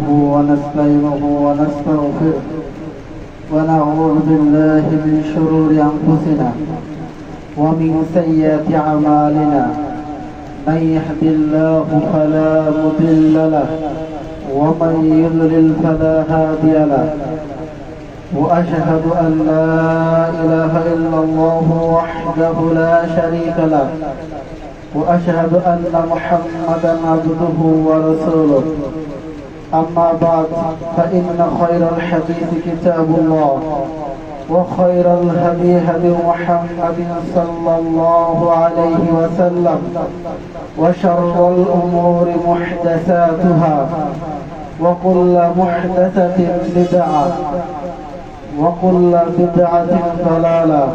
نحمده ونستعينه ونستغفره ونعوذ بالله من شرور أنفسنا ومن سيئات أعمالنا من يهد الله فلا مضل له ومن يضلل فلا هادي له وأشهد أن لا إله إلا الله وحده لا شريك له وأشهد أن محمدا عبده ورسوله أما بعد فإن خير الحديث كتاب الله وخير الهدي هدي محمد صلى الله عليه وسلم وشر الأمور محدثاتها وكل محدثة بدعة وكل بدعة ضلالة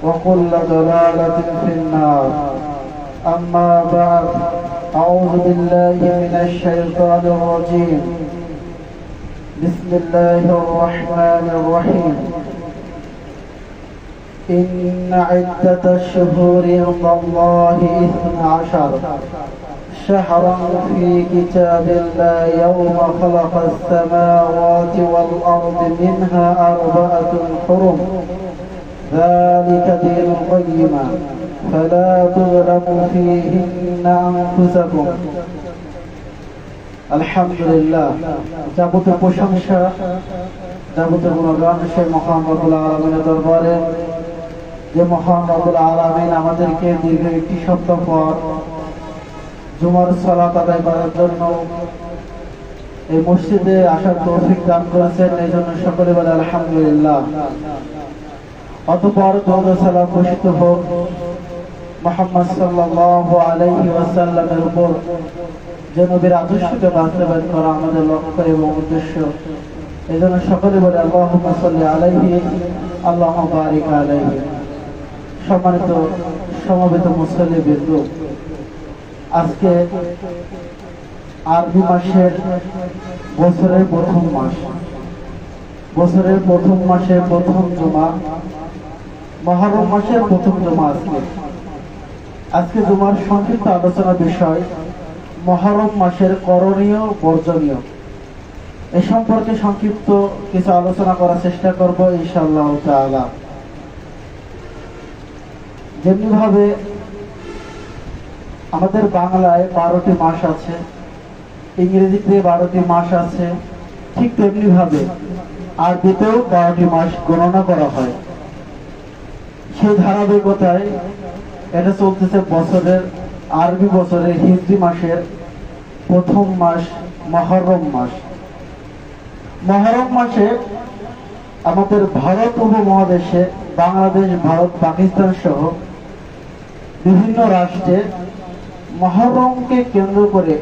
وكل ضلالة في النار. أما بعد أعوذ بالله من الشيطان الرجيم. بسم الله الرحمن الرحيم. إن عدة الشهور عند الله 12 شهرا في كتاب الله يوم خلق السماوات والأرض منها 4 حرم ذلك دين القيمة فلا تظلموا فيهن أنفسكم. আলহামদুলিল্লাহ, যাবতীয় প্রশংসা যাবতীয় গুণগান সেই মহান রব্বুল আলামিনের দরবারে, যে মহান রব্বুল আলামিন আমাদেরকে দীর্ঘ একটি সপ্তাহ পর জুমার সালাত আদায় করার জন্য এই মসজিদে আসার তৌফিক দান করেছেন। এই জন্য সকলে বলে আলহামদুলিল্লাহ। অতঃপর দরুদ ও সালাম বর্ষিত হোক মুহাম্মদ সাল্লাল্লাহু আলাইহি ওয়াসাল্লামের উপর, যে নবীর আদর্শকে বাস্তবায়ন করা আমাদের লক্ষ্য এবং উদ্দেশ্য। এই জন্য সকলে বলে আল্লাহুম্মা সাল্লি আলাইহি আল্লাহুম্মা বারিক আলাইহি। সম্মানিত সমবেত মুসল্লিবৃন্দ, আজকে আরবি মাসের বছরের প্রথম মাস, বছরের প্রথম মাসের প্রথম জুমা, মুহররম মাসের প্রথম জুমা। আজকে জুমার সংক্ষিপ্ত আলোচনার বিষয় মুহররম মাসের করণীয় বর্জনীয়। এ সম্পর্কে সংক্ষিপ্ত কিছু আলোচনা করার চেষ্টা করব ইনশাআল্লাহ তাআলা। যেমনিভাবে আমাদের বাংলায় 12টি মাস আছে, ইংরেজিতে 12টি মাস আছে, ঠিক তেমনি ভাবে আরবিতেও 12টি মাস গণনা করা হয়। সেই ধারাবাহিকতায় এটা চলতেছে বছরের আরবি বছরের হিজরি মাসের প্রথম মাস মুহররম মাস। মুহররম মাসে আমাদের ভারত উপমহাদেশে বাংলাদেশ, ভারত, পাকিস্তান সহ বিভিন্ন রাষ্ট্রে মুহররমকে কেন্দ্র করে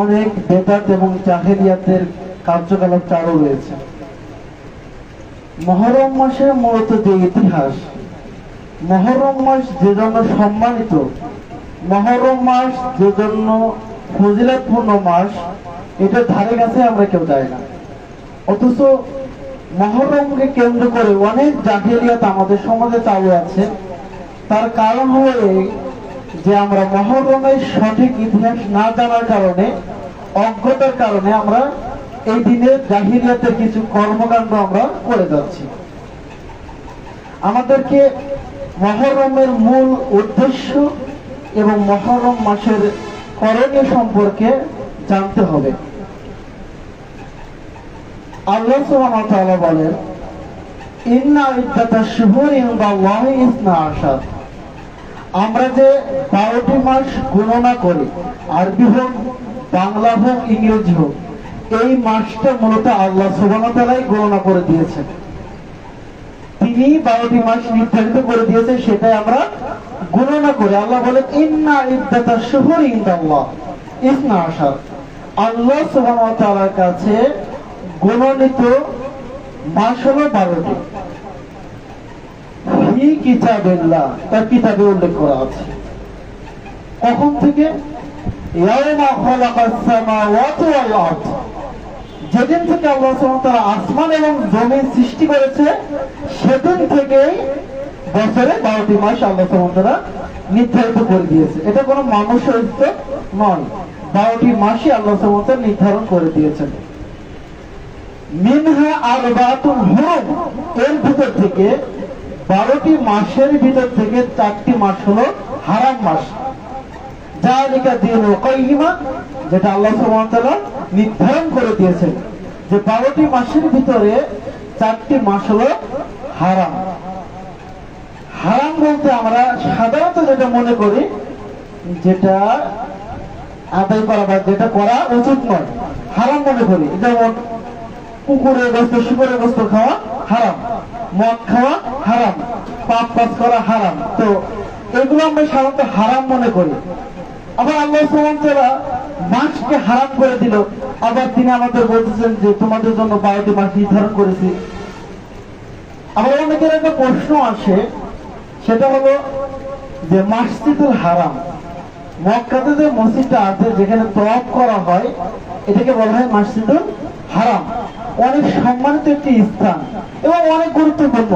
অনেক বেদাত এবং জাহেলিয়াতের কার্যকলাপ চালু রয়েছে। মুহররম মাসের মূলত যে ইতিহাস, মুহররম মাস যে জন্য সম্মানিত, মুহররম মাস যে জন্য ফজিলতপূর্ণ মাস, এটা ধারে কাছে আমরা কেউ যাই না। অথচ মুহররমকে কেন্দ্র করে অনেক জাহেলিয়াত আমাদের সমাজে চালু আছে। তার কারণ হলো যে আমরা মুহররমের সঠিক ইতিহাস না জানার কারণে, অজ্ঞতার কারণে আমরা এই দিনে জাহিলিয়াতের কিছু কর্মকাণ্ড আমরা করে যাচ্ছি। আমাদেরকে মুহররমের মূল উদ্দেশ্য এবং মুহররম মাসের করণীয় সম্পর্কে জানতে হবে। আল্লাহ সুবহানাহু ওয়া তাআলা বলেন, ইন্না ইদ্দাতাশ শুহুরি ইনদাল্লাহি 12। আমরা যে 12টি মাস গণনা করি, আরবি হোক, বাংলা হোক, ইংরেজি হোক, এই মাসটা মূলত আল্লাহ সুবহানাহু ওয়া তাআলাই গণনা করে দিয়েছেন। তিনি 12টি মাস নির্ধারিত করে দিয়েছেন, সেটাই আমরা গণনা করি। আল্লাহ বলেন, ইন্না ইদ্দাতাশ শুহুরি ইনদাল্লাহি 12। আল্লাহ সুবহানাহু ওয়া তাআলার কাছে গণনিত মাস হলো 12টি। ফি কিতাবিল্লাহ, তার কিতাবে উল্লেখ করা আছে। কখন থেকে? ইয়াউমা খালাকাস সামাওয়াতি ওয়াল আরদ, যেদিন থেকে আল্লাহ সুবহানাহু ওয়া তাআলা আসমান এবং জমিন সৃষ্টি করেছে, সেদিন থেকেই বছরে 12টি মাস আল্লাহ সুবহানাহু ওয়া তাআলা নির্ধারিত করে দিয়েছে। এটা কোনো মানুষের উদ্যোগ নয়, 12টি মাসই আল্লাহ সুবহানাহু ওয়া তাআলা নির্ধারণ করে দিয়েছেন। মিনহা আরবাতুন হুরুম, এর ভিতর থেকে 12টি মাসের ভিতর থেকে 4টি মাস হলো হারাম মাস। যালিকা দীনুল কাইয়িমা, যেটা আল্লাহ সুবহানাহু ওয়া তাআলা নির্ধারণ করে দিয়েছেন যে 12টি মাসের ভিতরে 4টি মাস হলো হারাম। হারাম বলতে আমরা সাধারণত যেটা মনে করি, যেটা আদায় করা বা যেটা করা উচিত নয়, হারাম মনে করি। যেমন কুকুরের গোশত, শুকরের গোশত খাওয়া হারাম, মদ খাওয়া হারাম, পাপ কাজ করা হারাম। তো এগুলো আমরা সাধারণত হারাম মনে করি। আবার আল্লাহ সুবহানাহু ওয়া তাআলা মাসকে হারাম করে দিল, আবার তিনি আমাদের বলতেছেন যে তোমাদের জন্য 12টি মাস নির্ধারণ করেছি। আবার অনেকের একটা প্রশ্ন আসে, সেটা হলো যে মসজিদুল হারাম, মক্কাতে যে মসজিদটা আছে যেখানে তওয়াফ করা হয়, এটাকে বলা হয় মসজিদুল হারাম। অনেক সম্মানিত একটি স্থান এবং অনেক গুরুত্বপূর্ণ।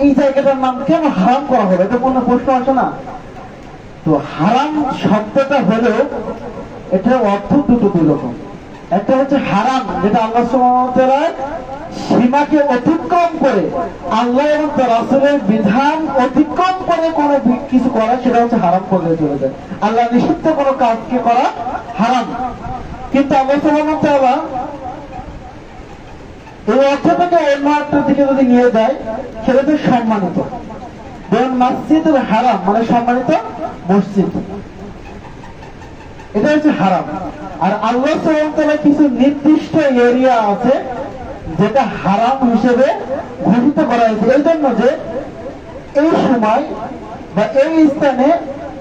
এই জায়গাটার নাম কেন হারাম করা হলো, এটা কোনো প্রশ্ন আসে না? তো হারাম শব্দটা হলেও এটার অর্থ দুই রকম। একটা হচ্ছে হারাম, যেটা আল্লাহ সুবহানাহু ওয়া তাআলা সীমাকে অতিক্রম করে, আল্লাহ এবং তার রাসূলের বিধান অতিক্রম করে কোনো কিছু করা, সেটা হচ্ছে হারাম পর্যায়ে চলে যায়। আল্লাহ নিষিদ্ধ কোনো কাজকে করা হারাম। কিন্তু আল্লাহ সুবহানাহু ওয়া তাআলা এই অর্থটাকে অন্য একটা দিকে যদি নিয়ে যায়, সেটা তো সম্মানিত। যেমন মসজিদুল হারাম মানে সম্মানিত মসজিদ, এটা হচ্ছে হারাম। আর আল্লাহ সুবহানাহু ওয়া তাআলা কিছু নির্দিষ্ট এরিয়া আছে যেটা হারাম হিসেবে ঘোষিত করা হয়েছে, এই জন্য যে এই সময় বা এই স্থানে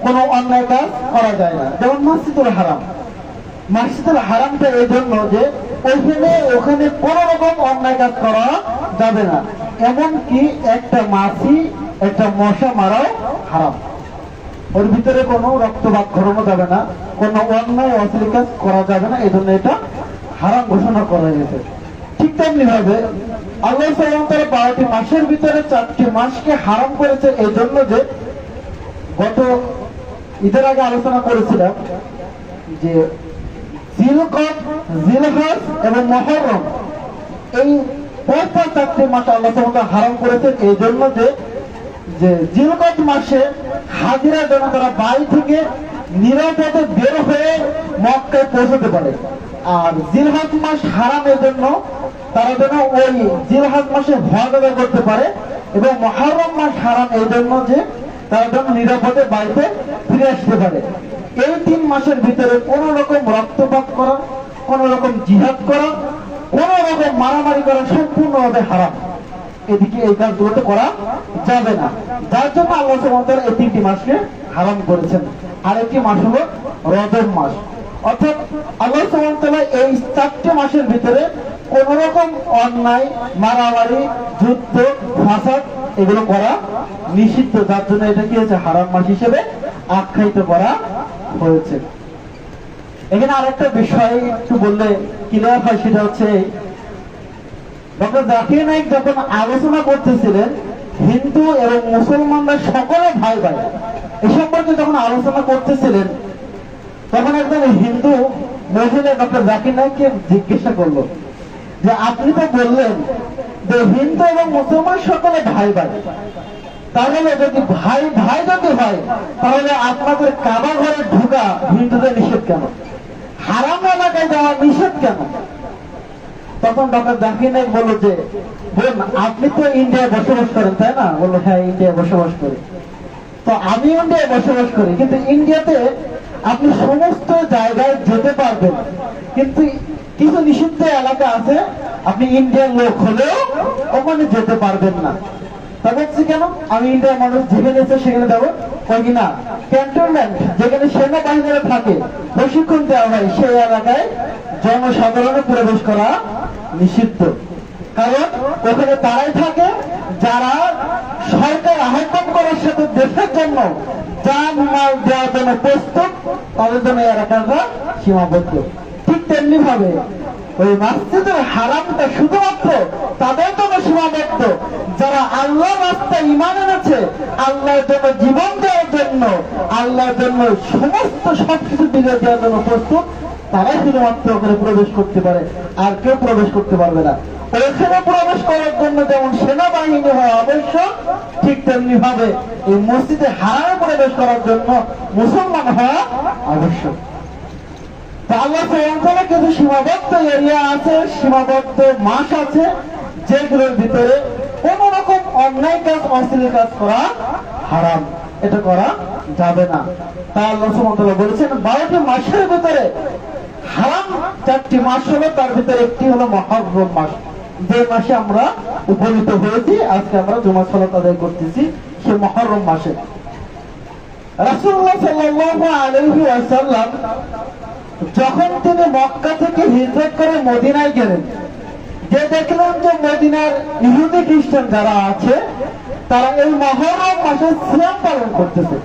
কোনো অন্যায় কাজ করা যায় না। যেমন মসজিদুল হারাম, মসজিদুল হারামটা এই জন্য যে ওখানে কোনো রকম অন্যায় কাজ করা যাবে না, এমনকি একটা মাছি, একটা মশা মারাও হারাম। ওর ভিতরে কোনো রক্তপাত ঘটানো যাবে না, কোনো অন্যায় অশ্লীল কাজ করা যাবে না, এই জন্য এটা হারাম ঘোষণা করা হয়েছে। ঠিক তেমনি ভাবে আল্লাহ সুবহানাহু ওয়া তাআলা 12টি মাসের ভিতরে 4টি মাসকে হারাম করেছে, এই জন্য যে গত ঈদের আগে আলোচনা করেছিলাম যে জিলকদ, জিলহজ এবং মুহররম, এই পরপর 4টি মাস আল্লাহ সুবহানাহু ওয়া তাআলা হারাম করেছেন, এই জন্য যে জিলকদ মাসে হাজিরা যেন তারা বাড়ি থেকে নিরাপদে বের হয়ে মক্কায় পৌঁছতে পারে। আর জিলহজ মাস হারাম এর জন্য তারা যেন ওই জিলহজ মাসে হজ আদায় করতে পারে, এবং মুহররম মাস হারাম এই জন্য যে তারা যেন নিরাপদে বাড়িতে ফিরে আসতে পারে। এই 3 মাসের ভিতরে কোন রকম রক্তপাত করা, কোন রকম জিহাদ করা, কোন রকম মারামারি করা সম্পূর্ণভাবে হারাম। এদিকে এই কাজগুলোতে করা যাবে না, যার জন্য আল্লাহ সুবহানাহু ওয়া তাআলা এই 3টি মাসকে হারাম করেছেন। আরেকটি মাস হলো রজব মাস। অর্থাৎ আল্লাহ সুবহানাহু ওয়া তাআলা এই 4টি মাসের ভিতরে কোন রকম অন্যায়, মারামারি, যুদ্ধ, ফাসাদ এগুলো করা নিষিদ্ধ, যার জন্য এটা কি হচ্ছে হারাম মাস হিসেবে আখ্যায়িত করা হয়েছে। এখানে আরেকটা বিষয় একটু বললে ক্লিয়ার হয়, সেটা হচ্ছে ডক্টর জাকির নায়েক যখন আলোচনা করতেছিলেন হিন্দু এবং মুসলমানরা সকলে ভাই ভাই এ সম্পর্কে যখন আলোচনা করতেছিলেন, তখন একজন হিন্দু মহিলা ডক্টর জাকির নায়েককে জিজ্ঞাসা করলো যে আপনি তো বললেন যে হিন্দু এবং মুসলমান সকলে ভাই ভাই, তাহলে যদি ভাই ভাই যদি হয়, তাহলে আপনাদের কাবা ঘরে ঢোকা হিন্দুদের নিষেধ কেন, হারাম এলাকায় যাওয়া নিষেধ কেন? তখন ডক্টর জাকির নায়েক বলল যে বোন, আপনি তো ইন্ডিয়ায় বসবাস করেন তাই না? বললো হ্যাঁ, ইন্ডিয়ায় বসবাস করি। তো আমি ইন্ডিয়ায় বসবাস করি, কিন্তু ইন্ডিয়াতে আপনি সমস্ত জায়গায় যেতে পারবেন, কিন্তু কিছু নিষিদ্ধ এলাকা আছে আপনি ইন্ডিয়ার লোক হলেও ওখানে যেতে পারবেন না। তা বলছি কেন? আমি ইন্ডিয়ার মানুষ যেখানে আছে সেখানে যাবো, কই কিনা ক্যান্টনমেন্ট যেখানে সেনাবাহিনীরা থাকে, প্রশিক্ষণ দেওয়া হয়, সেই এলাকায় জনসাধারণের প্রবেশ করা নিষিদ্ধ। কারণ ওখানে তারাই থাকে যারা সরকার আহ্বান করার সাথে দেশের জন্য জান মাল দেওয়ার জন্য প্রস্তুত, তাদের জন্য এলাকাটা সীমাবদ্ধ। ঠিক তেমনি ভাবে ওই মসজিদের হারামটা শুধুমাত্র তাদের জন্য সীমাবদ্ধ যারা আল্লাহর রাস্তায় ঈমান এনেছে, আল্লাহর জন্য জীবন দেওয়ার জন্য, আল্লাহর জন্য সমস্ত সবকিছু বিলিয়ে দেওয়ার জন্য প্রস্তুত, তারাই শুধুমাত্র ওখানে প্রবেশ করতে পারে, আর কেউ প্রবেশ করতে পারবে না। ওখানে প্রবেশ করার জন্য যেমন সেনাবাহিনী হওয়া আবশ্যক, ঠিক তেমনি ভাবে এই মসজিদে হারামে প্রবেশ করার জন্য মুসলমান হওয়া আবশ্যক। আল্লাহ সুবহানাহু কিছু সীমাবদ্ধ এরিয়া আছে, সীমাবদ্ধ মাস আছে, যেগুলোর ভিতরে কোন রকম অন্যায় কাজ, অশ্লীল কাজ করা হারাম, এটা করা যাবে না। তা আল্লাহ সুবহানাহু বলেছেন 12টি মাসের ভিতরে হারাম 4টি মাস হলো, তার ভিতরে একটি হলো মুহররম মাস, যে মাসে আমরা উপনীত হয়েছি। আজকে আমরা জুমা সালাত আদায় করতেছি সে মুহররম মাসে। রাসূলুল্লাহ সাল্লাল্লাহু আলাইহি ওয়াসাল্লাম যখন তিনি মক্কা থেকে হিজরত করে মদিনায় গেলেন, যে দেখলেন যে মদিনার ইহুদি খ্রিস্টান যারা আছে তারা এই মুহররম মাসে সিয়াম পালন করতেছে।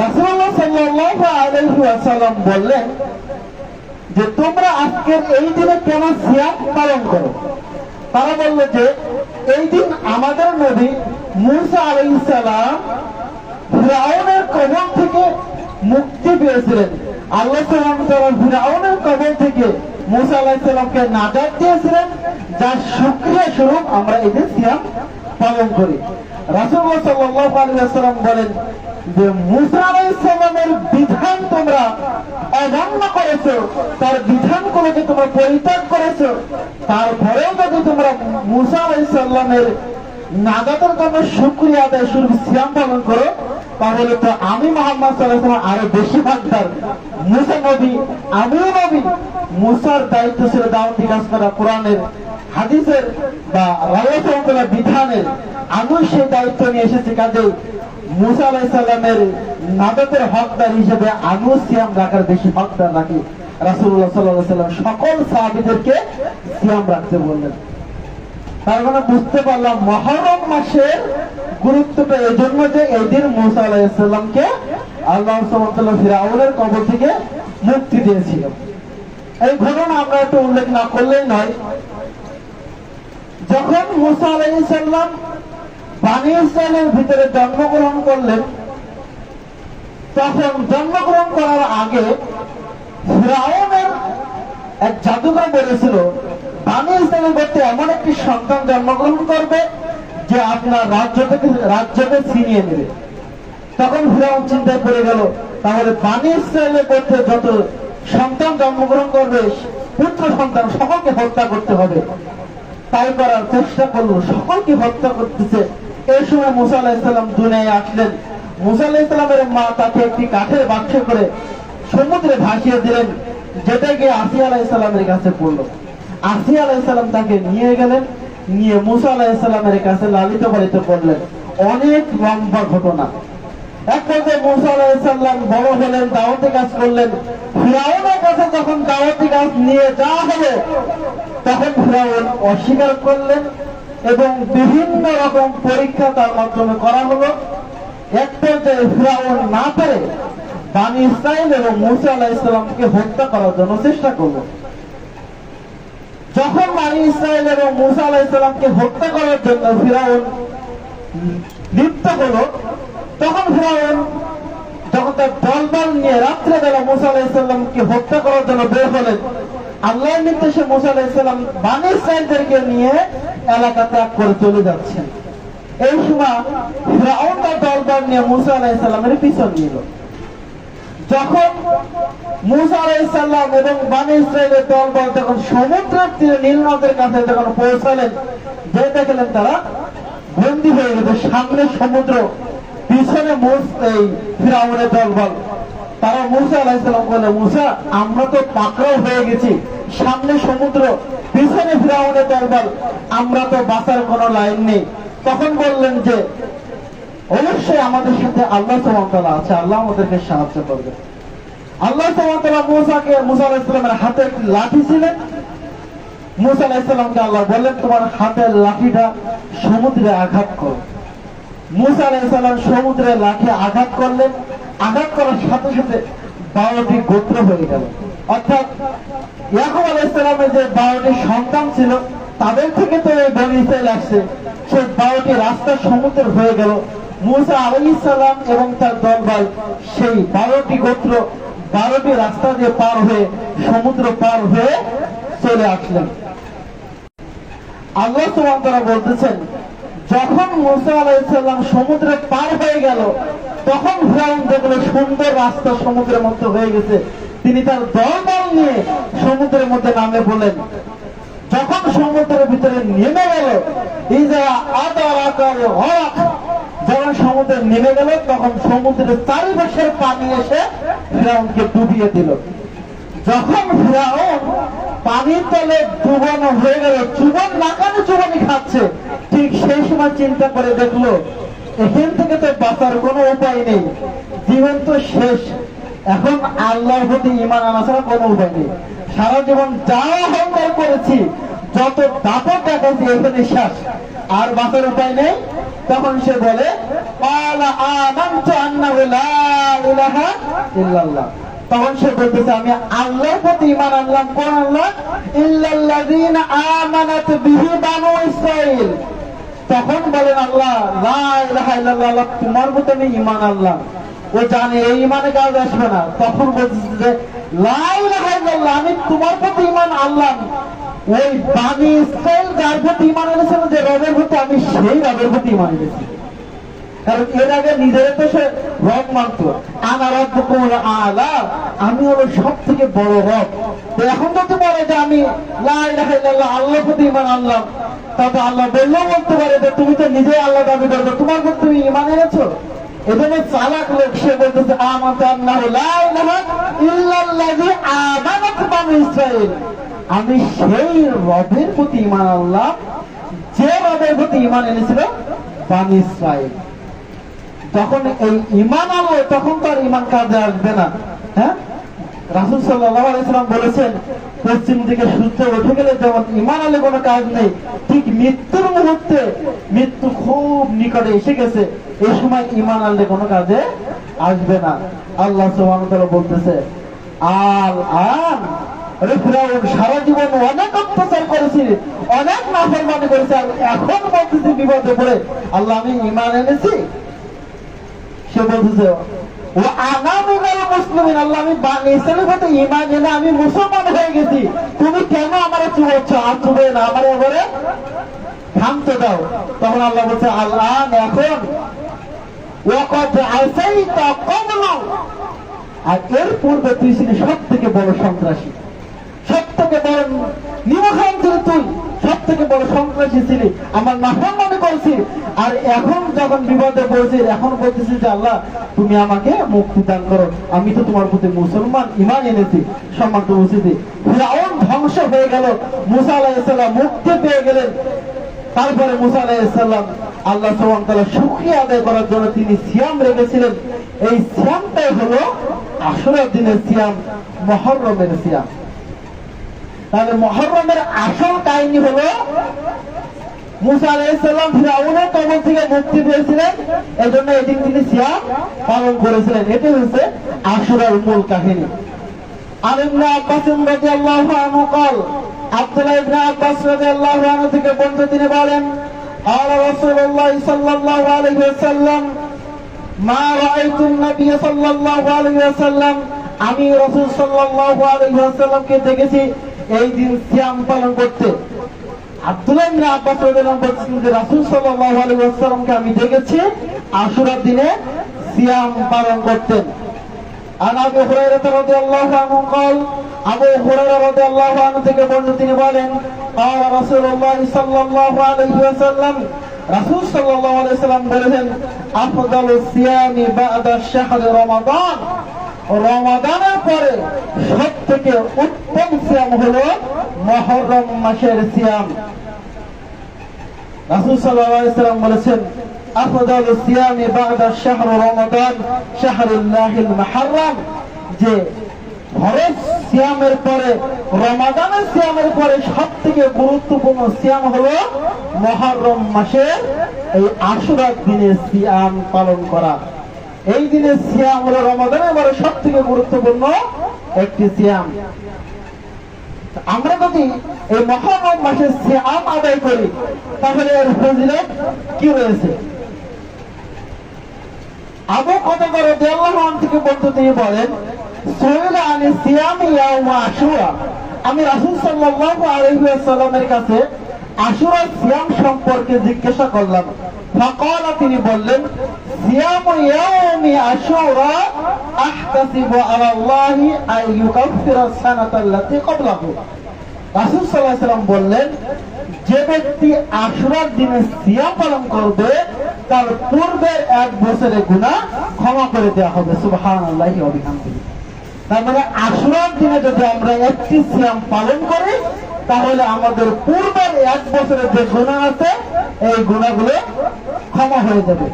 রাসূলুল্লাহ সাল্লাল্লাহু আলাইহি ওয়াসাল্লাম বললেন যে তোমরা আজকের এই দিনে কেন সিয়াম পালন করো? তারা বলল যে এই দিন আমাদের নবী মূসা আলাইহিস সালাম ফিরআউনের কবল থেকে মুক্তি পেয়েছিলেন। আল্লাহ সুবহানাহু ওয়া তাআলা ফিরআউনের কবল থেকে মূসা আলাইহিস সালামকে নাজাত দিয়েছিলেন, যার শুকরিয়া স্বরূপ আমরা এই দিন সিয়াম পালন করি। রাসূলুল্লাহ সাল্লাল্লাহু আলাইহি ওয়াসাল্লাম বলেন যে মূসা আলাইহিস সালামের বিধান তোমরা অমান্য করেছো, তার বিধানগুলোকে তোমরা পরিত্যাগ করেছো, তারপরেও যদি তোমরা মূসা আলাইহিস সালামের নাজাতের জন্য শুকরিয়া আদায় স্বরূপ সিয়াম পালন করো, তাহলে তো আমি মুহাম্মদ সাল্লাল্লাহু আলাইহি ওয়াসাল্লাম আরো বেশি ভাগদার। মূসা নবী, আমিও নবী। মূসার দায়িত্ব ছিল দাওয়াতি কাজ করা, কোরআনের হাদিসের বা আল্লাহ সুবহানাহু ওয়া তাআলার বিধানের, আমিও সেই দায়িত্ব নিয়ে এসেছি। কাজেই মূসা আলাইহিস সালামের নাজাতের হকদার হিসেবে আমিও সিয়াম রাখার বেশি হকদার রাখি। রাসূলুল্লাহ সাল্লাল্লাহু আলাইহি ওয়াসাল্লাম সকল সাহাবীদেরকে সিয়াম রাখতে বললেন। তার মানে বুঝতে পারলাম মুহররম মাসের গুরুত্বটা এই জন্য যে এই দিন মূসা আলাইহিস সালামকে আল্লাহ সুবহানাহু ওয়া তাআলা ফিরআউনের কবল থেকে মুক্তি দিয়েছিল। এই ঘটনা আমরা একটু উল্লেখ না করলেই নয়। যখন মূসা আলাইহিস সালাম বনী ইসরাইলের ভিতরে জন্মগ্রহণ করলেন, তখন জন্মগ্রহণ করার আগে ফিরআউনের এক জাদুকর বলেছিল বনী ইসরাইলের মধ্যে এমন একটি সন্তান জন্মগ্রহণ করবে যে আপনার রাজ্যকে ছিনিয়ে নেবে। তখন ফিরআউন চিন্তায় পড়ে গেল, তাহলে বনী ইসরাইলের মধ্যে যত সন্তান জন্মগ্রহণ করবে, পুত্র সন্তান সকলকে হত্যা করতে হবে। তাই করার চেষ্টা করলো, সকলকে হত্যা করতেছে। এই সময় মূসা আলাইহিস সালাম দুনিয়ায় আসলেন। মূসা আলাইহিস সালামের মা তাকে একটি কাঠের বাক্সে করে সমুদ্রে ভাসিয়ে দিলেন, যেটা গিয়ে আসিয়া আলাইহিস সালামের কাছে পড়লো। আসিয়া আলাইহিস সালাম তাকে নিয়ে গেলেন, নিয়ে মূসা আলাইহিস সালামের কাছে লালিত পালিত করলেন। অনেক লম্বা ঘটনা। এক পর্যায়ে মূসা আলাইহিস সালাম বড় হলেন, দাওয়াতি কাজ করলেন। ফিরআউনের কাছে যখন দাওয়াতি কাজ নিয়ে যাওয়া হলো, তখন ফিরআউন অস্বীকার করলেন এবং বিভিন্ন রকম পরীক্ষা তার মাধ্যমে করা হলো। এক পর্যায়ে ফিরআউন না পেরে বনী ইসরাইল এবং মূসা আলাইহিস সালামকে হত্যা করার জন্য চেষ্টা করল। যখন বনী ইসরাইল এবং মূসা আলাইহিস সালামকে হত্যা করার জন্য ফিরআউন লিপ্ত হলো, তখন ফিরআউন যখন তার দলবল নিয়ে রাত্রেবেলা মূসা আলাইহিস সালামকে হত্যা করার জন্য বের হলেন, আল্লাহর নির্দেশে মূসা আলাইহিস সালাম বনী ইসরাইলদেরকে নিয়ে এলাকা ত্যাগ করে চলে যাচ্ছেন। এই সময় ফিরআউন তার দলবল নিয়ে মূসা আলাইহিস সালামের পিছন নিল। যখন মূসা আলাইহিস সালাম এবং বনী ইসরাইলের দলবল যখন সমুদ্রের তীরে নীল নদের কাছে যখন পৌঁছালেন, যে দেখলেন তারা বন্দী হয়ে গেছে। সামনে সমুদ্র, পিছনে ফিরআউনের দলবল। তারা মূসা আলাইহিস সালাম বলে, মূসা আমরা তো পাকড়াও হয়ে গেছি, সামনে সমুদ্র, পিছনে ফিরআউনের দলবল, আমরা তো বাঁচার কোনো লাইন নেই। তখন বললেন যে অবশ্যই আমাদের সাথে আল্লাহ সুবহানাহু ওয়া তাআলা আছে, আল্লাহ আমাদেরকে সাহায্য করবে। আল্লাহ সুবহানাহু ওয়া তাআলা মূসা আলাইহিস সালামের হাতে একটি লাঠি ছিলেন। মূসা আলাইহিস সালামকে আল্লাহ বললেন, তোমার হাতের লাঠিটা সমুদ্রে আঘাত করো। মূসা আলাইহিস সালাম সমুদ্রে লাঠি আঘাত করলেন। আঘাত করার সাথে সাথে 12টি গোত্র হয়ে গেল। অর্থাৎ ইয়াকুব আলাইহিস সালামের যে 12টি সন্তান ছিল তাদের থেকে তো এই বনী ইসরাইল আসছে, সেই 12টি রাস্তা সমুদ্র হয়ে গেল। মুসা আলাইহিস সালাম এবং তার দলবল সেই 12টি গোত্র 12টি রাস্তা দিয়ে পার হয়ে সমুদ্র পার হয়ে চলে আসলেন। আল্লাহ সুবহানাহু ওয়া তাআলা বলতেছেন, যখন মুসা আলাইহিস সালাম সমুদ্রে পার হয়ে গেল তখন ফিরআউন দেখলো সুন্দর রাস্তা সমুদ্রের মধ্যে হয়ে গেছে। তিনি তার দলবল নিয়ে সমুদ্রের মধ্যে নামে বলেন। যখন সমুদ্রের ভিতরে নেমে গেল, যখন সমুদ্রে নেমে গেল তখন সমুদ্রের চারিপাশের পানি এসে ফিরআউনকে ডুবিয়ে দিল। যখন ফিরআউন পানির তলে ডুবানো হয়ে গেল, চুবন নাকানে চুবনি খাচ্ছে, ঠিক সেই সময় চিন্তা করে দেখলো এখান থেকে তো বাঁচার কোনো উপায় নেই, জীবন তো শেষ, এখন আল্লাহর প্রতি ঈমান আনা ছাড়া কোনো উপায় নেই। সারা জীবন যা অহংকার করেছি, যত দাপট দেখাচ্ছি, এখানে শেষ, আর বাঁচার উপায় নেই। তখন সে বলে তখন সে বলতেছে, আমি আল্লাহর প্রতি ঈমান আনলাম। কোন আল্লাহ? ইল্লাল্লাযীনা আমানাত বিহি বানু ইসরাঈল। তখন বলেন আল্লাহ, লা ইলাহা ইল্লাল্লাহ, তোমার প্রতি আমি ঈমান আনলাম। ও জানে এই ঈমানে কাজ আসবে না। তখন বলতেছে যে লা ইলাহা ইল্লাল্লাহ, আমি তোমার প্রতি ঈমান আনলাম। ওই বানি ইসরাঈল যার প্রতি ঈমান এনেছিল, যে রবের প্রতি, আমি সেই রবের প্রতি ঈমান এনেছি। কারণ এর আগে নিজের তো সে রব মানত, আনা রাব্বুকুমুল আ'লা, আমি হলো সব থেকে বড় রব। তো এখন যদি বলে যে আমি লা ইলাহা ইল্লাল্লাহ, আল্লাহর প্রতি ঈমান আনলাম, তবে আল্লাহ বললেও বলতে পারে যে তুমি তো নিজেই আল্লাহ দাবি করবে, তোমার প্রতি তুমি ঈমান এনেছো। এজন্য চালাক লোক সে বলতেছে আমানতু আন্নাহু লা ইলাহা ইল্লাল্লাযী আমানাত বানু ইসরাঈল, আমি সেই রবের প্রতি ঈমান আনলাম যে রবের প্রতি ঈমান এনেছিল বানি ইসরাঈল। যখন এই ঈমান আনলো তখন তো আর ঈমান কাজে আসবে না। হ্যাঁ, রাসূল সাল্লাল্লাহু আলাইহি ওয়াসাল্লাম বলেছেন, পশ্চিম দিকে সূর্য উঠে গেলে যেমন ঈমান আনলে কোনো কাজ নেই, ঠিক মৃত্যুর মুহূর্তে, মৃত্যু খুব নিকটে এসে গেছে, এই সময় ঈমান আনলে কোনো কাজে আসবে না। আল্লাহ সুবহানাহু ওয়া তাআলা বলতেছে, আরে ফিরআউন সারা জীবন অনেক অত্যাচার করেছিল, অনেক নাফরমানি করেছে, এখন বলতেছে বিপদে পড়ে আল্লাহ আমি ঈমান এনেছি। সে বলতেছে ও আনা মিনাল মুসলিমিন, আল্লাহ আমি বানি ইসরাঈলের প্রতি ঈমান এনে আমি মুসলমান হয়ে গেছি, তুমি কেন আমারে চুবাচ্ছ? আর চুবে না, আমারে এবারে থামতে দাও। তখন আল্লাহ বলছে, আল্লাহ এখন ওয়াকাদ আসাইতা ক্বাবলু, আর এর পূর্বে তুই ছিলি সব থেকে বড় সন্ত্রাসী, সব থেকে বড় নিমখান ছিল, তুই সব থেকে বড় সন্ত্রাসী ছিলি, আমার নাফরমানি করেছিস, আর এখন যখন বিপদে পড়েছিস এখন বলতেছিস যে আল্লাহ তুমি আমাকে মুক্তি দান করো, আমি তো তোমার প্রতি মুসলমান ঈমান এনেছি। সম্মান তো বুঝেছি। ফিরআউন ধ্বংস হয়ে গেল, মুসা আলাইহিস সালাম মুক্তি পেয়ে গেলেন। তারপরে মুসা আলাইহিস সালাম আল্লাহ সুবহানাহু ওয়া তাআলা শুকরিয়া আদায় করার জন্য তিনি সিয়াম রেখেছিলেন। এই সিয়ামটাই হলো আশুরার দিনের সিয়াম, মুহররমের সিয়াম। তাহলে মুহররমের আসল কাহিনী হলো মুসা আলাইহিস সালাম ফিরআউনের কবল থেকে মুক্তি পেয়েছিলেন, এজন্য এদিন তিনি সিয়াম পালন করেছিলেন। এটাই হচ্ছে আশুরার মূল কাহিনী। আর ইবনে আব্বাস রাদিয়াল্লাহু আনহু قال, আব্দুল্লাহ ইবনে আব্বাস রাদিয়াল্লাহু আনহু থেকে বর্ণিত, তিনি বলেন, قال رسول الله صلى الله عليه وسلم ما رأيت النبي صلى الله عليه وسلم, আমি রাসূল সাল্লাল্লাহু আলাইহি ওয়াসাল্লামকে দেখেছি এই দিন সিয়াম পালন করতে। আব্দুল্লাহ ইবনে আব্বাস রাদিয়াল্লাহু আনহু বলেন যে রাসূল সাল্লাল্লাহু আলাইহি ওয়াসাল্লামকে আমি দেখেছি আশুরার দিনে সিয়াম পালন করতেন। আর আবু হুরায়রা রাদিয়াল্লাহু আনহু قال, আবু হুরায়রা রাদিয়াল্লাহু আনহু থেকে বর্ণিত, তিনি বলেন, قال رسول الله صلى الله عليه وسلم, রাসূল সাল্লাল্লাহু আলাইহি ওয়াসাল্লাম বলেছেন, আফদালুস সিয়ামি বা'দা শাহরি রমাদান, রমাদানের পরে সবথেকে উত্তম সিয়াম হলো মুহররম মাসের সিয়াম। রাসূল সাল্লাল্লাহু আলাইহি ওয়াসাল্লাম বলেছেন, আফদালুস সিয়ামি বা'দা শাহরি রমাদান শাহরুল্লাহিল মুহররম, যে ফরজ সিয়ামের পরে, রমাদানের সিয়ামের পরে সবথেকে গুরুত্বপূর্ণ সিয়াম হলো মুহররম মাসের এই আশুরার দিনে সিয়াম পালন করা। এই দিনে সিয়াম হলো রমাদানের পরে সবথেকে গুরুত্বপূর্ণ একটি সিয়াম। আমরা যদি এই মুহররম মাসে সিয়াম আদায় করি তাহলে এর ফজিলত কি রয়েছে? আবু কতাদা রাদিয়াল্লাহু আনহু থেকে বলতে তিনি বলেন, সুইলা আনি সিয়াম ইয়াউম আশুরা, আমি রাসূল সাল্লাল্লাহু আলাইহি ওয়াসাল্লামের কাছে আশুরা সিয়াম সম্পর্কে জিজ্ঞাসা করলাম। ফাকালা, তিনি বললেন, সিয়াম ইয়াউমি আশুরা আহতাসিবু আলা আল্লাহি আন ইউকাফিরা সানাতা আল্লাতী ক্বাবলাহু। রাসূল সাল্লাল্লাহু আলাইহি ওয়াসাল্লাম বললেন, যে ব্যক্তি আশুরার দিনে সিয়াম পালন করবে তার পূর্বের 1 বছরের গুনাহ ক্ষমা করে দেওয়া হবে। সুবহানাল্লাহি ওয়া বিহামদিহি। তার মানে আশুরার দিনে যদি আমরা একটি সিয়াম পালন করি তাহলে আমাদের পূর্বের 1 বছরের যে গুনাহ আছে এই গুনাহগুলো ক্ষমা হয়ে যাবে।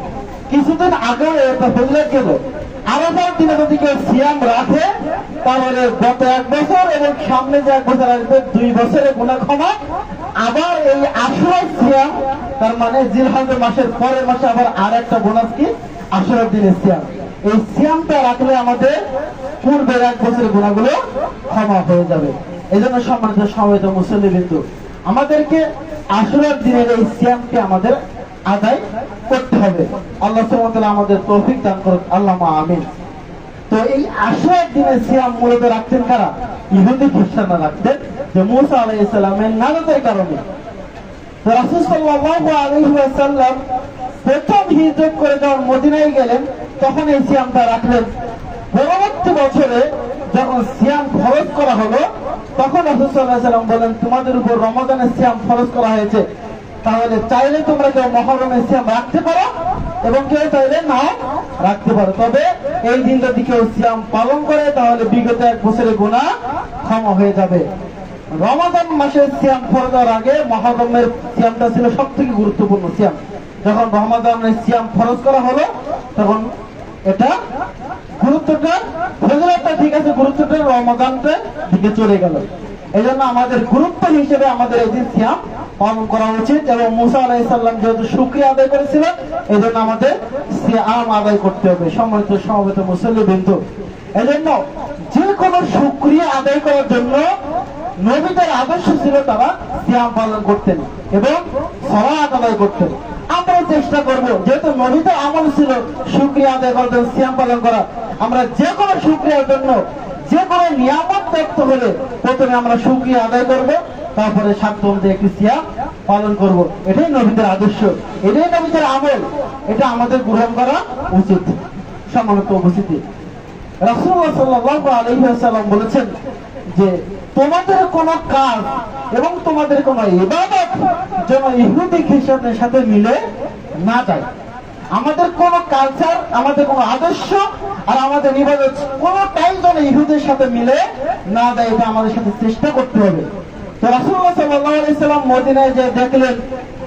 কিছুদিন আগে এটা বললে গেল, আরাফার দিনে যদি কেউ সিয়াম রাখে তাহলে গত 1 বছর এবং সামনে যে 1 বছর আসবে 2 বছরের গুনাহ ক্ষমা। আবার এই আশুরার সিয়াম, তার মানে জিলহজ মাসের পরের মাসে আবার আর একটা বোনাস কি, আশুরার দিনের সিয়াম। এই সিয়ামটা রাখলে আমাদের পূর্বের 1 বছরের গুনাহগুলো ক্ষমা হয়ে যাবে। এই জন্য সম্মানিত সমবেত মুসল্লিবৃন্দ, আমাদেরকে আশুরার দিনের এই সিয়ামকে আমাদের আদায় করতে হবে। আল্লাহ সুবহানাহু ওয়া তাআলা আমাদের তৌফিক দান করুন, আল্লাহুম্মা আমিন। তো এই আশুরার দিনের সিয়াম মূলত রাখতেন কারা? ইহুদি খ্রিস্টানরা রাখতেন, যে মুসা আলাইহিস সালামের নাজাতের কারণে। তো রাসূল সাল্লাল্লাহু আলাইহি ওয়াসাল্লাম প্রথম হিজরত করে যখন মদিনায় গেলেন তখন এই সিয়ামটা রাখলেন। পরবর্তী বছরে যখন সিয়াম ফরজ করা হলো তখন রাসূল সাল্লাল্লাহু আলাইহি ওয়াসাল্লাম বলেন, তোমাদের উপর রমাদানের সিয়াম ফরজ করা হয়েছে, তাহলে চাইলে তোমরা কেউ মুহররমের সিয়াম রাখতে পারো এবং কেউ চাইলে না রাখতে পারো। তবে এই দিন যদি কেউ সিয়াম পালন করে তাহলে বিগত 1 বছরের গুনাহ ক্ষমা হয়ে যাবে। রমাদান মাসের সিয়াম ফরজ হওয়ার আগে মুহররমের সিয়ামটা ছিল সবথেকে গুরুত্বপূর্ণ সিয়াম। যখন রমাদানের সিয়াম ফরজ করা হলো তখন এটা গুরুত্বটা, ফজিলতটা ঠিক আছে, গুরুত্বটা রমাদানটা দিকে চলে গেল। এই জন্য আমাদের গুরুত্ব হিসেবে আমাদের এই দিন সিয়াম পালন করা উচিত। এবং মুসা আলাইহিস সালাম যেহেতু শুকরিয়া আদায় করেছিলেন এই জন্য আমাদের সিয়াম আদায় করতে হবে। সম্মানিত সমবেত মুসল্লিবৃন্দ, এই জন্য যে কোনো শুকরিয়া আদায় করার জন্য নবীদের আদর্শ ছিল তারা সিয়াম পালন করতেন এবং সালাত আদায় করতেন। আমরাও চেষ্টা করব, যেহেতু নবীদের আমল ছিল শুকরিয়া আদায় করার জন্য সিয়াম পালন করা, আমরা যে কোনো শুকরিয়ার জন্য যে কোনো নিয়ামত প্রাপ্ত হলে প্রথমে আমরা শুকরিয়া আদায় করব, তারপরে সাধ্য অনুযায়ী একটি সিয়াম পালন করব। এটাই নবীদের আদর্শ, এটাই নবীদের আমল, এটা আমাদের গ্রহণ করা উচিত। সম্মানিত উপস্থিতি, রাসূলুল্লাহ সাল্লাল্লাহু আলাইহি ওয়াসাল্লাম বলেছেন যে তোমাদের কোন কাজ এবং তোমাদের কোন ইবাদত যেন ইহুদি খ্রিস্টানদের সাথে মিলে না যায়। আমাদের কোন কালচার, আমাদের কোন আদর্শ আর আমাদের ইবাদত কোনটাই যেন ইহুদের সাথে মিলে না যায়, এটা আমাদের সাথে চেষ্টা করতে হবে। তো রাসূলুল্লাহ সাল্লাল্লাহু আলাইহি ওয়াসাল্লাম মদিনায় যে দেখলেন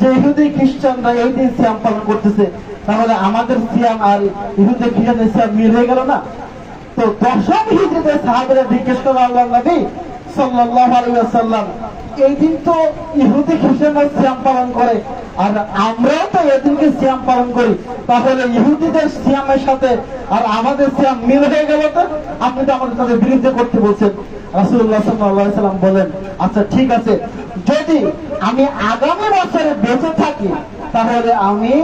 যে ইহুদি খ্রিস্টানরা এই দিন সিয়াম পালন করতেছে, তাহলে আমাদের সিয়াম আর ইহুদি খ্রিস্টানদের সিয়াম মিল হয়ে গেল না? তো 10ম হিজরিতে সাহাবারা জিজ্ঞেস করল আল্লাহর নবী সাল্লাল্লাহু আলাইহি ওয়াসাল্লাম, এই দিন তো ইহুদি খ্রিস্টানরা সিয়াম পালন করে আর আমরাও তো এই দিনকে সিয়াম পালন করি, তাহলে ইহুদিদের সিয়ামের সাথে আর আমাদের সিয়াম মিল হয়ে গেল, তো আপনি তো আমাদের তাদের বিরুদ্ধে করতে বলছেন। রাসূলুল্লাহ সাল্লাল্লাহু আলাইহি ওয়াসাল্লাম বলেন, আচ্ছা ঠিক আছে, যদি আমি আগামী বছরে বেঁচে থাকি তাহলে আমি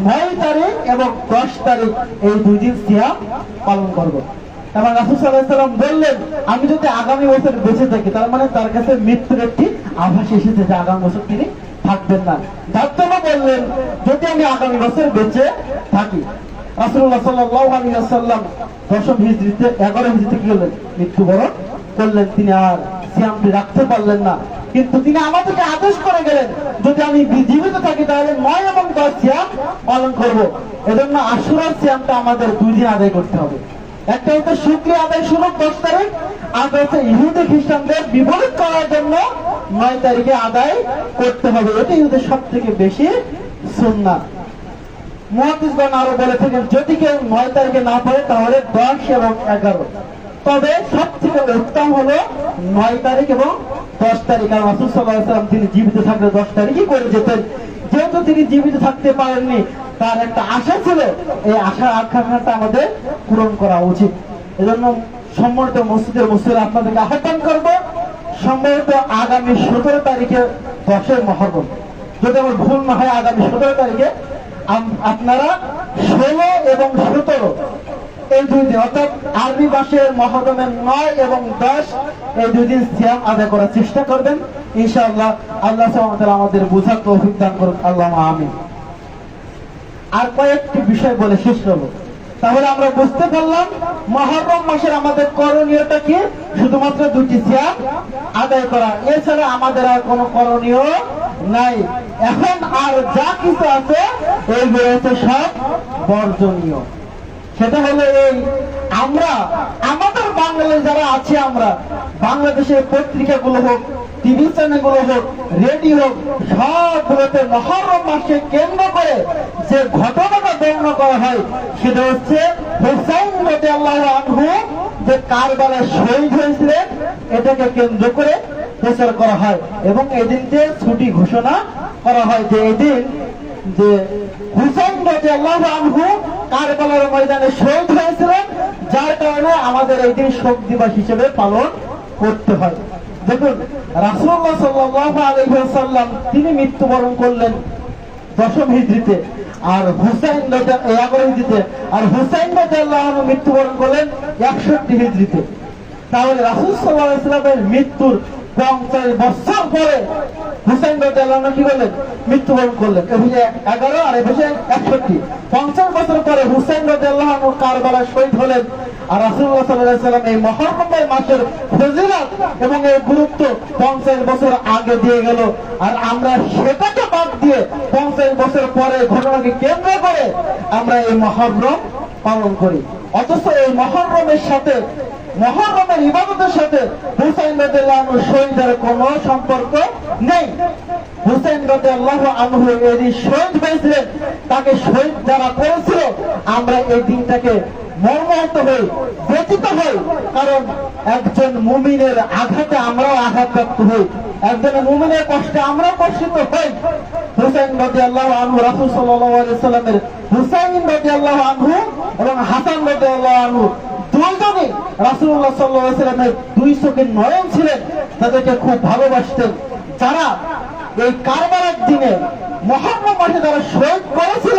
9 তারিখ এবং 10 তারিখ এই 2 দিন সিয়াম পালন করব। তারপর রাসূল সাল্লাল্লাহু আলাইহি ওয়াসাল্লাম বললেন, আমি যদি আগামী বছর বেঁচে থাকি, তার মানে তার কাছে মৃত্যুর একটি আভাস এসেছে যে আগামী বছর তিনি থাকবেন না। তার জন্য বললেন, যদি আমি আগামী বছর বেঁচে থাকি। রাসূলুল্লাহ সাল্লাল্লাহু আলাইহি ওয়াসাল্লাম 10ম হিজরিতে 11 হিজরিতে কি করলেন? মৃত্যুবরণ করলেন। তিনি আর সিয়ামটি রাখতে পারলেন না, কিন্তু তিনি আমাদেরকে আদেশ করে গেলেন, যদি আমি জীবিত থাকি তাহলে 9 এবং 10 সিয়াম পালন করব। এজন্য আশুরার সিয়ামটা আমাদের 2 দিন আদায় করতে হবে। একটা হচ্ছে শুকরিয়া আদায় শুরু 10 তারিখ, আর হচ্ছে ইহুদি খ্রিস্টানদের বিপরীত করার জন্য 9 তারিখে আদায় করতে হবে। এটাই হচ্ছে সব থেকে বেশি সুন্নাত। মুহাদ্দিসগণ আরো বলে থাকেন, যদি কেউ 9 তারিখে না পড়ে তাহলে 10 এবং 11, তবে সব থেকে উত্তম হলো 9 তারিখ এবং 10 তারিখ। আর রাসূল সাল্লাল্লাহু আলাইহি ওয়াসাল্লাম তিনি জীবিত থাকলে 10 তারিখই করে যেতেন। যেহেতু তিনি জীবিত থাকতে পারেননি, তার একটা আশা ছিল, এই আশার আকাঙ্ক্ষাটা আমাদের পূরণ করা উচিত। এজন্য সম্মানিত মসজিদের মুসলিম আপনাদেরকে আহ্বান করবো, সম্ভবত আগামী 17 তারিখে 10 মহররম, যদি আমার ভুল না হয় আগামী 17 তারিখে আপনারা 16 এবং 17 এই 2 দিন, অর্থাৎ আরবি মাসের মহররমের 9 এবং 10 এই 2 দিন সিয়াম আদায় করার চেষ্টা করবেন ইনশাআল্লাহ। আল্লাহ সুবহানাহু ওয়া তাআলা আমাদের বোঝার তৌফিক দান করুন, আল্লাহুম্মা আমিন। আর কয়েকটি বিষয় বলে শেষ করব। তাহলে আমরা বুঝতে পারলাম মুহররম মাসের আমাদের করণীয়টা কি, শুধুমাত্র 2টি সিয়াম আদায় করা, এছাড়া আমাদের আর কোনো করণীয় নাই। এখন আর যা কিছু আছে এইগুলো হচ্ছে সব বর্জনীয়। সেটা হলো এই, আমরা আমাদের বাঙালি যারা আছে, আমরা বাংলাদেশের পত্রিকাগুলো হোক, টিভি চ্যানেলগুলো হোক, রেডিও হোক, সবগুলোতে মুহররম মাসকে কেন্দ্র করে যে ঘটনাটা বর্ণনা করা হয় সেটা হচ্ছে হুসাইন রাদিয়াল্লাহু আনহু যে কারবালায় শহীদ হয়েছিলেন, এটাকে কেন্দ্র করে প্রচার করা হয় এবং এদিনকে ছুটি ঘোষণা করা হয় যে এদিন যে হুসাইন রাদিয়াল্লাহু আনহু কারবালার ময়দানে শহীদ হয়েছিলেন, যার কারণে আমাদের এই দিন শোক দিবস হিসেবে পালন করতে হয়। দেখুন, রাসূলুল্লাহ সাল্লাল্লাহু আলাইহি ওয়াসাল্লাম তিনি মৃত্যুবরণ করলেন 10ম হিজরিতে, আর হুসাইন 11 হিজরিতে, আর হুসাইন রাদিয়াল্লাহু আনহু মৃত্যুবরণ করলেন 61 হিজরিতে। তাহলে রাসূল সাল্লাল্লাহু আলাইহি ওয়াসাল্লামের মৃত্যুর 50 বছর পরে হুসাইন রাদিয়াল্লাহু আনহু কি করলেন, মৃত্যুবরণ করলেন। এভাবে 11 আর এভাবে 61, 50 বছর পরে হুসাইন রাদিয়াল্লাহু আনহু কারবালায় শহীদ হলেন। আর রাসূলুল্লাহ সাল্লাল্লাহু আলাইহি ওয়াসাল্লাম এই মুহররম মাসের ফজিলত এবং এর গুরুত্ব 50 বছর আগে দিয়ে গেল, আর আমরা সেটাকে বাদ দিয়ে 50 বছর পরে ঘটনাকে কেন্দ্র করে আমরা এই মুহররম পালন করি। অথচ এই মুহররমের সাথে, মুহররমের ইবাদতের সাথে হুসাইন রাদিয়াল্লাহু আনহু শহীদের কোনো সম্পর্ক নেই। হুসাইন রাদিয়াল্লাহু আনহু এই শহীদ হয়েছিলেন, তাকে শহীদ যারা করেছিল, আমরা এই দিনটাকে মর্মাহত হই, ব্যথিত হই, কারণ একজন মুমিনের আঘাতে আমরাও আঘাতপ্রাপ্ত হই, একজন মুমিনের কষ্টে আমরাও কষ্টিত হই। হুসাইন রাদিয়াল্লাহু আনহু রাসূল সাল্লাল্লাহু আলাইহি ওয়াসাল্লামের হুসাইন রাদিয়াল্লাহু আনহু এবং হাসান রাদিয়াল্লাহু আনহু দুইজনই রাসূলুল্লাহ সাল্লাল্লাহু আলাইহি ওয়াসাল্লামের 2 চোখের নয়ন ছিলেন, তাদেরকে খুব ভালোবাসতেন। যারা এই কারবালার দিনে মুহররম মাসে যারা শহীদ করেছিল,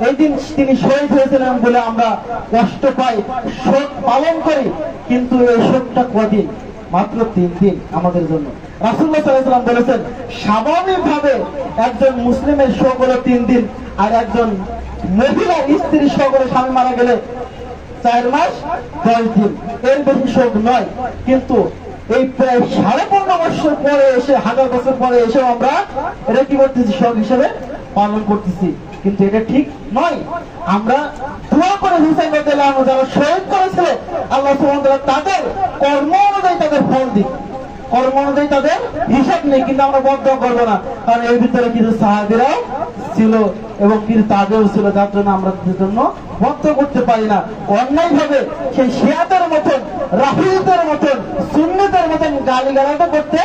এই দিন তিনি শহীদ হয়েছিলেন বলে আমরা কষ্ট পাই, শোক পালন করি, কিন্তু এই শোকটা কদিন, মাত্র 3 দিন আমাদের জন্য। রাসূলুল্লাহ সাল্লাল্লাহু আলাইহি ওয়াসাল্লাম বলেছেন স্বাভাবিকভাবে একজন মুসলিমের শোক হলো 3 দিন, আর একজন মহিলা স্ত্রীর শোক হলো স্বামী মারা গেলে 4 মাস 10 দিন, এর বেশি শোক নয়। কিন্তু এই প্রায় 15.5 বছর পরে এসে, 1000 বছর পরে এসেও আমরা এটা কি করতেছি, শোক হিসেবে পালন করতেছি, কিন্তু এটা ঠিক নয়। আমরা দোয়া করে হুসাইন রাদিয়াল্লাহু আনহু যারা শহীদ করেছিল, আল্লাহ সুবহানাহু ওয়া তাআলা তাদের কর্ম অনুযায়ী তাদের ফল দিক, কর্ম অনুযায়ী তাদের হিসাব নেই। কিন্তু আমরা বদদোয়া করবো না, কারণ এর ভিতরে কিছু সাহাবীরাও ছিল এবং কিছু তাবেও ছিল, যার জন্য আমরা তাদের জন্য বদদোয়া করতে পারি না। অন্যায় ভাবে সেই শিয়াদের মতন, রাফিদের মতন, সুন্নিদের মতন গালিগালাটা করতে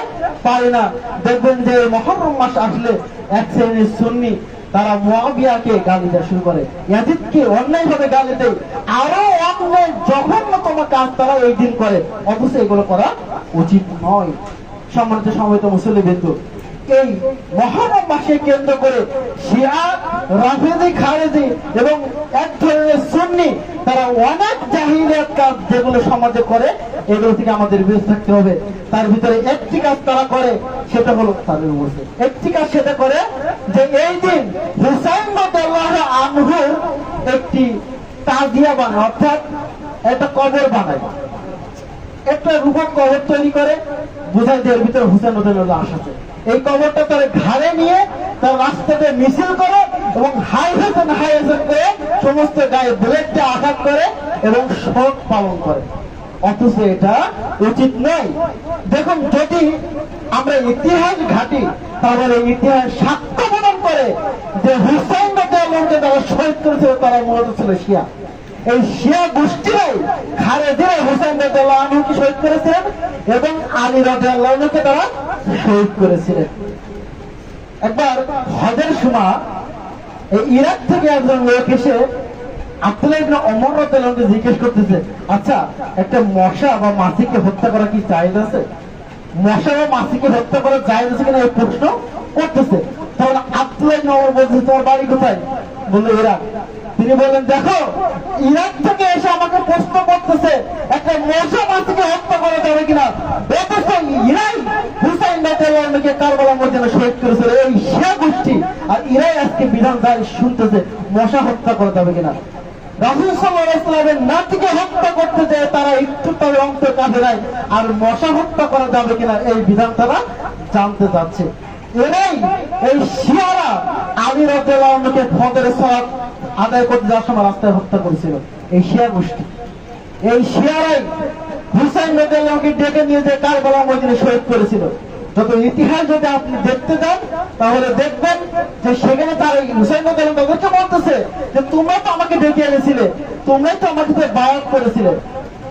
পারি না। দেখবেন যে মুহররম মাস আসলে এক শ্রেণীর সুন্নি তারা মুয়াবিয়াকে গালি দেওয়া শুরু করে, ইয়াজিদকে অন্যায় ভাবে গালি দেয়, আরো অন্যায় জঘন্যতম কাজ তারা এই দিন করে, অথচ এগুলো করা উচিত নয়। সম্মানিত সমবেত মুসল্লিবৃন্দ, এই মুহররম মাসকে কেন্দ্র করে শিয়া, রাফিজি, খারেজি এবং এক ধরনের সুন্নি তারা অনেক জাহিলিয়াত কাজ যেগুলো সমাজে করে, এগুলো থেকে আমাদের বিরত থাকতে হবে। তার ভিতরে একটি কাজ তারা করে, সেটা হলো তাদের মধ্যে একটি কাজ, সেটা করে যে এই দিন হুসাইন রাদিয়াল্লাহু আনহুর একটি তাজিয়া বানায়, অর্থাৎ একটা কবর বানায়, একটা রূপক কবর তৈরি করে, বোঝায় যে এর ভিতরে হুসাইন রাদিয়াল্লাহু আনহু আছে। এই কবরটা তার ঘাড়ে নিয়ে তার রাস্তাতে মিছিল করে এবং হাই হাসান করে সমস্ত গায়ে বুলেট দিয়ে আঘাত করে এবং শোক পালন করে, অথচ এটা উচিত নয়। দেখুন, যদি আমরা ইতিহাস ঘাটি, তাহলে ইতিহাস সাক্ষ্য প্রদান করে যে হুসাইন রাদিয়াল্লাহু আনহুকে যারা শহীদ করেছিল তারা মূলত ছিল শিয়া। এই শিয়া গোষ্ঠীরাই খারেজিরা হুসাইন রাদিয়াল্লাহু আনহুকে শহীদ করেছিলেন এবং আলী রাদিয়াল্লাহু আনহুকে তারা শহীদ করেছিলেন। একবার হজের সময় এই ইরাক থেকে একজন লোক এসে আব্দুল্লাহ ইবনে ওমর রাদিয়াল্লাহু আনহু জিজ্ঞেস করতেছে, আচ্ছা একটা মশা বা মাছিকে হত্যা করা কি জায়েজ আছে? মশা বা মাছিকে হত্যা করা জায়েজ আছে কিনা এই প্রশ্ন করতেছে। তখন আব্দুল্লাহ ইবনে ওমর বলছে, তোমার বাড়ি কোথায়? বললো ইরাক। তিনি বললেন, দেখো ইরাক থেকে এসে আমাকে প্রশ্ন করতেছে একটা মশা মাছিকে হত্যা করা যাবে কিনা, অথচ ইরাই হুসাইন রাদিয়াল্লাহু আনহুকে কারবালার ময়দানে শহীদ করেছিল। এই শিয়া গোষ্ঠী আর ইরাই আজকে বিধান শুনতেছে মশা হত্যা করা যাবে কিনা। রাসূল সাল্লাল্লাহু আলাইহি ওয়াসাল্লামের নাতিকে হত্যা করতে যায় তারা একটু তাদের অন্তর কাঁদে নাই, আর মশা হত্যা করা যাবে কিনা এই বিধান তারা জানতে যাচ্ছে। এই শিয়ারা আলী রাদিয়াল্লাহু আনহুকে ফজরের সালাত আদায় করতে যাওয়ার সময় রাস্তায় হত্যা করেছিল। এই শিয়া গোষ্ঠী, এই শিয়ারাই হুসাইন রাদিয়াল্লাহু আনহুকে ডেকে নিয়ে যে কারবালার ময়দানে শহীদ করেছিল। যত ইতিহাস যদি আপনি দেখতে যান তাহলে দেখবেন যে সেখানে তার হুসাইন রাদিয়াল্লাহু আনহু তাদেরকে বলতেছে যে তোমরা তো আমাকে ডেকে এনেছিলে, তোমরাই তো আমাকে বায়াত করেছিলে।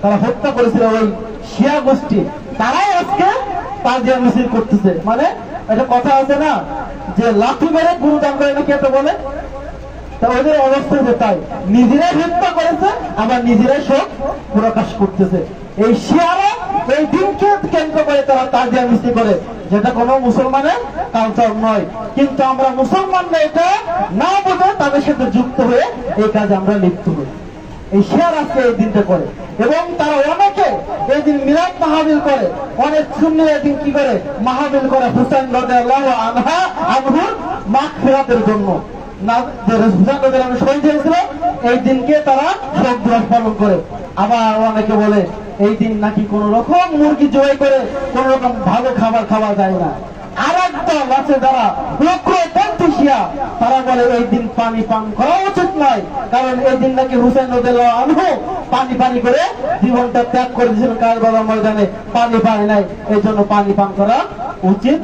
তারা হত্যা করেছিল ওই শিয়া গোষ্ঠী, তারাই আজকে তাজিয়া মিছিল করতেছে। মানে একটা কথা আছে না যে লাঠি মেরে গুরু দান করে নাকি একটা বলে, তা ওদের অবস্থা যে তাই, নিজেরাই হত্যা করেছে আবার নিজেরাই শোক প্রকাশ করতেছে। এই শিয়ারা এই দিনকে কেন্দ্র করে তারা তাজিয়া মিছিল করে, যেটা কোনো মুসলমানের কালচার নয়। কিন্তু আমরা মুসলমানরা এটা না বুঝে তাদের সাথে যুক্ত হয়ে এই কাজে আমরা লিপ্ত হই। এই শিয়ার আজকে এই দিনটা করে এবং তারা অনেকে এই দিন মিলাদ মাহফিল করে, অনেক সুন্নি এই দিন কি করে মাহফিল করে হুসাইন রাদিয়াল্লাহু আনহুর মাগফিরাতের জন্য। শহীদ হয়েছিল এই দিনকে তারা শোক দিবস পালন করে। আবার অনেকে বলে এই দিন নাকি কোন রকম মুরগি জবাই করে কোন রকম ভালো খাবার খাওয়া যায় না। আর একটা আছে যারা লক্ষ্যিয়া, তারা বলে এই দিন পানি পান করা উচিত নয়, কারণ এই দিন নাকি হুসাইন রাদিয়াল্লাহু আনহু পানি করে জীবনটা ত্যাগ করে দিয়েছিলেন কারবালার ময়দানে, পানি নাই, এই জন্য পানি পান করা উচিত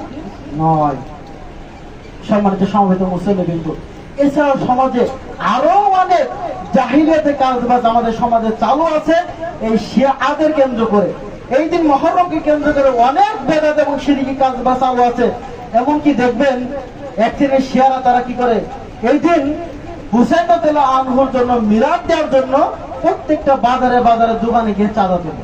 নয়। সম্মানিত সমবেত মুসলিম, এছাড়াও সমাজে আরো অনেক জাহিলিয়াতের কাজবাজ আমাদের সমাজে চালু আছে এই শিয়াদের কেন্দ্র করে। এই দিন মুহররমকে কেন্দ্র করে অনেক বেদাত এবং শিরকি কাজবাজ চালু আছে। এমনকি দেখবেন এক শ্রেণীর শিয়ারা তারা কি করে, এই দিন হুসাইন রাদিয়াল্লাহু আনহুর জন্য মিলাদ দেওয়ার জন্য প্রত্যেকটা বাজারে দোকানে গিয়ে চাঁদা দেবে।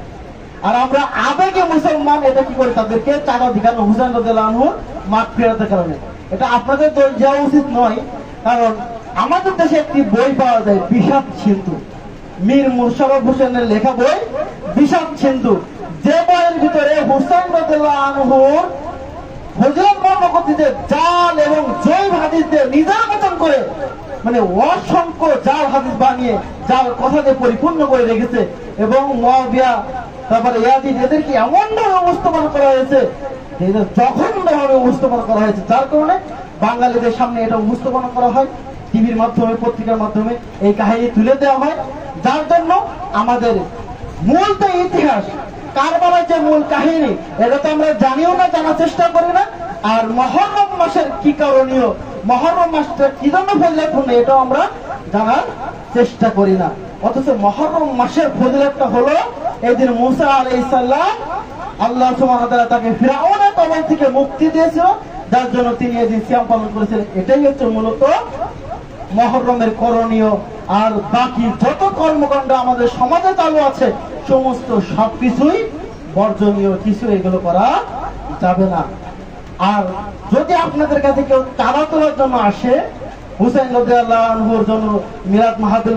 আর আমরা আবেগে মুসলমান এটা কি করে তাদেরকে চাঁদা দিই, কারণ হুসাইন রাদিয়াল্লাহু আনহুর মাগফিরাতের কারণে। এটা আপনাদের দোষ যাওয়া উচিত নয়, কারণ আমাদের দেশে একটি বই পাওয়া যায় বিষাদ সিন্ধু, মীর মুশাররফ হোসেনের লেখা বই বিষাদ সিন্ধু, যে বইয়ের ভিতরে হুসাইন রাদিয়াল্লাহু আনহুর ফজিলত বর্ণনা করতে জাল এবং জৈব হাদিস দিয়ে নিজের মতন করে মানে অসংখ্য জাল হাদিস বানিয়ে জাল কথা দিয়ে পরিপূর্ণ করে রেখেছে। এবং মুয়াবিয়া তারপরে ইয়াজিদ এদেরকে এমন ভাবে উপস্থাপন করা হয়েছে, জঘন্যভাবে উপস্থাপন করা হয়েছে, যার কারণে বাঙালিদের সামনে এটা উপস্থাপন করা হয়, টিভির মাধ্যমে পত্রিকার মাধ্যমে এই কাহিনী তুলে দেওয়া হয়। যার জন্য আমাদের মূল তো ইতিহাস কারবালার যে মূল কাহিনী এটা তো আমরা জানিও না, জানার চেষ্টা করি না। আর মুহররম মাসের কি করণীয়, মুহররম মাসটা কি জন্য ফজিলতপূর্ণ এটাও আমরা জানার চেষ্টা করি না। অথচ মুহররম মাসের ফজিলতটা হলো এই দিন মুসা আলাইহিস সালাম আল্লাহ সুবহানাহু ওয়া তাআলা তাকে ফিরআউনের কবল থেকে মুক্তি দিয়েছিল, যার জন্য তিনি এই দিন সিয়াম পালন করেছিলেন। এটাই হচ্ছে মূলত মুহররমের করণীয়। আর বাকি যত কর্মকাণ্ড আমাদের সমাজে চালু আছে সমস্ত সবকিছুই বর্জনীয়, কিছু এগুলো করা যাবে না। আর যদি আপনাদের কাছে কেউ চাঁদা তোলার জন্য আসে, হুসাইন রাদিয়াল্লাহু আনহুর জন্য মিলাদ মাহফিল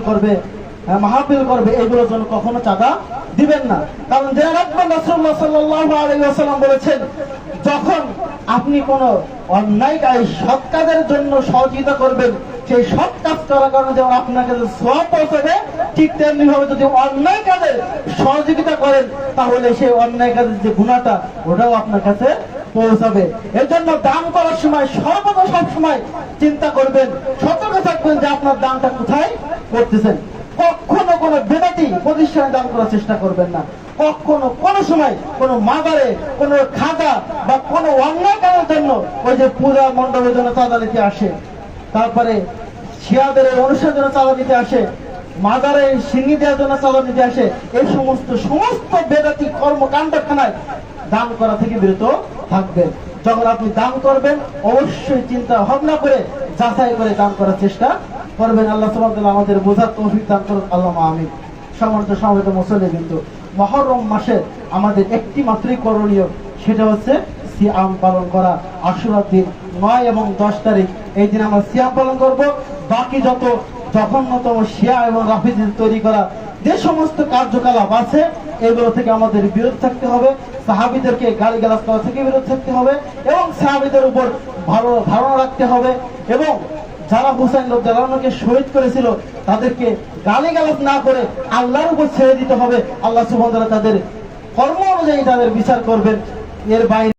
করবে এগুলোর জন্য কখনো চাঁদা দিবেন না। কারণ জেনে রাখবেন রাসূলুল্লাহ সাল্লাল্লাহু আলাইহি ওয়াসাল্লাম বলেছেন, যখন আপনি কোন অন্যায় সৎ কাজের জন্য সহযোগিতা করবেন, সেই সৎ কাজ করার কারণে যেমন আপনার কাছে সওয়াব পৌঁছাবে, ঠিক তেমনি ভাবে যদি অন্যায় কাজে সহযোগিতা করেন তাহলে সেই অন্যায় কাজের যে গুনাহটা ওটাও আপনার কাছে পৌঁছাবে। এর জন্য দান করার সময় সর্বদা সবসময় চিন্তা করবেন, সতর্ক থাকবেন যে আপনার দানটা কোথায় করতেছেন। কখনো কোনো বেদাতি প্রতিষ্ঠানে দান করার চেষ্টা করবেন না। কখনো কোনো সময় কোনো মাজারে কোনো খাজা বা কোনো অন্যায় কাজের জন্য ওই যে পূজা মণ্ডপের জন্য চাঁদা দিতে আসে, তারপরে শিয়াদের অনুষ্ঠানের জন্য চাঁদা দিতে আসে, মাজারে সিন্নি দেওয়ার জন্য চাঁদা দিতে আসে, এই সমস্ত বেদাতি কর্মকাণ্ডখানায় দান করা থেকে বিরত থাকবেন। যখন আপনি দান করবেন অবশ্যই চিন্তা ভাবনা করে যাচাই করে দান করার চেষ্টা করবেন। আল্লাহ সুবহানাহু ওয়া তাআলা আমাদের বোঝার তৌফিক দান করুন, আল্লাহুম্মা আমিন। সম্মানিত সমবেত মুসল্লিবৃন্দ, মুহররম মাসে আমাদের একটি মাত্রই করণীয়, সেটা হচ্ছে সিয়াম পালন করা। আশুরার দিন 9 এবং 10 তারিখ এই দিন আমরা সিয়াম পালন করব। বাকি যত জঘন্যতম শিয়া এবং রাফিজি তৈরি করা যে সমস্ত কার্যকলাপ আছে এগুলো থেকে আমাদের বিরত থাকতে হবে। সাহাবীদেরকে গালিগালাজ করা থেকে বিরত থাকতে হবে এবং সাহাবীদের উপর ভালো ধারণা রাখতে হবে এবং যারা হুসাইন রাদিয়াল্লাহু আনহুকে শহীদ করেছিল তাদেরকে গালিগালাজ না করে আল্লাহর উপর ছেড়ে দিতে হবে। আল্লাহ সুবহানাহু ওয়া তাআলা তাদের কর্ম অনুযায়ী তাদের বিচার করবেন। এর বাইরে